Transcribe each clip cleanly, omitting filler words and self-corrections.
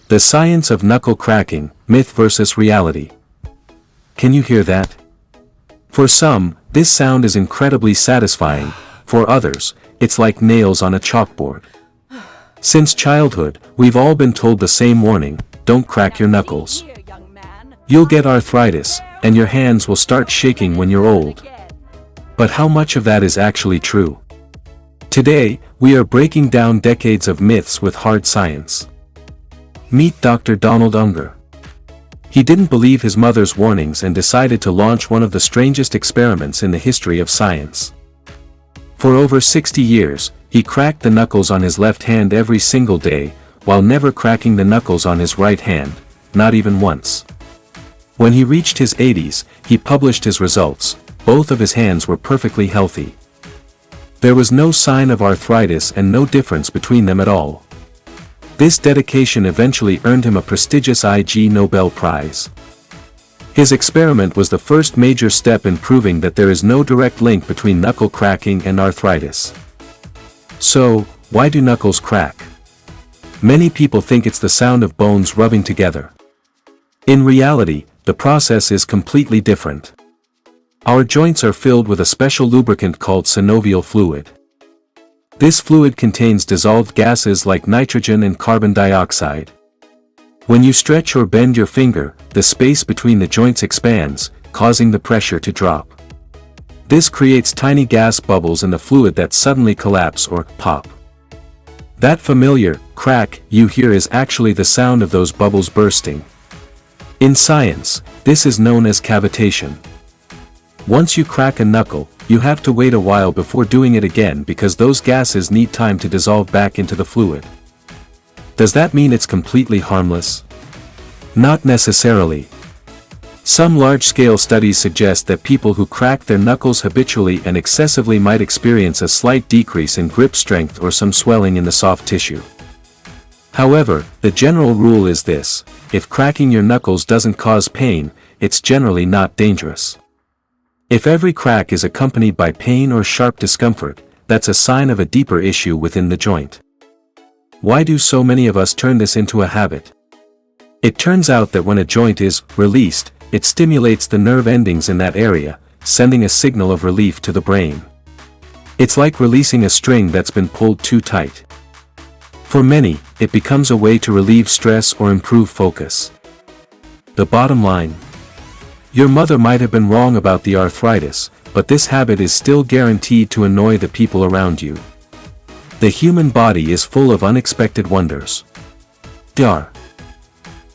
The science of knuckle cracking, myth versus reality. Can you hear that? For some, this sound is incredibly satisfying. For others, it's like nails on a chalkboard. Since childhood, we've all been told the same warning: don't crack your knuckles. You'll get arthritis, and your hands will start shaking when you're old. But how much of that is actually true? Today, we are breaking down decades of myths with hard science. Meet Dr. Donald Unger. He didn't believe his mother's warnings and decided to launch one of the strangest experiments in the history of science. For over 60 years, he cracked the knuckles on his left hand every single day, while never cracking the knuckles on his right hand, not even once. When he reached his 80s, he published his results. Both of his hands were perfectly healthy. There was no sign of arthritis and no difference between them at all. This dedication eventually earned him a prestigious Ig Nobel Prize. His experiment was the first major step in proving that there is no direct link between knuckle cracking and arthritis. So, why do knuckles crack? Many people think it's the sound of bones rubbing together. In reality, the process is completely different. Our joints are filled with a special lubricant called synovial fluid. This fluid contains dissolved gases like nitrogen and carbon dioxide. When you stretch or bend your finger, the space between the joints expands, causing the pressure to drop. This creates tiny gas bubbles in the fluid that suddenly collapse or pop. That familiar crack you hear is actually the sound of those bubbles bursting. In science, this is known as cavitation. Once you crack a knuckle, you have to wait a while before doing it again because those gases need time to dissolve back into the fluid. Does that mean it's completely harmless? Not necessarily. Some large-scale studies suggest that people who crack their knuckles habitually and excessively might experience a slight decrease in grip strength or some swelling in the soft tissue. However, the general rule is this: if cracking your knuckles doesn't cause pain, it's generally not dangerous. If every crack is accompanied by pain or sharp discomfort, that's a sign of a deeper issue within the joint. Why do so many of us turn this into a habit? It turns out that when a joint is released, it stimulates the nerve endings in that area, sending a signal of relief to the brain. It's like releasing a string that's been pulled too tight. For many, it becomes a way to relieve stress or improve focus. The bottom line: your mother might have been wrong about the arthritis, but this habit is still guaranteed to annoy the people around you. The human body is full of unexpected wonders. Dr.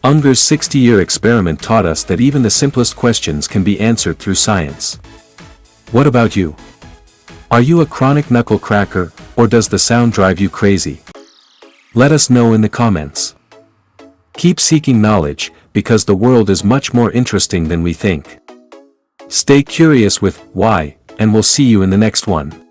Unger's 60-year experiment taught us that even the simplest questions can be answered through science. What about you? Are you a chronic knuckle cracker, or does the sound drive you crazy? Let us know in the comments. Keep seeking knowledge, because the world is much more interesting than we think. Stay curious with why, and we'll see you in the next one.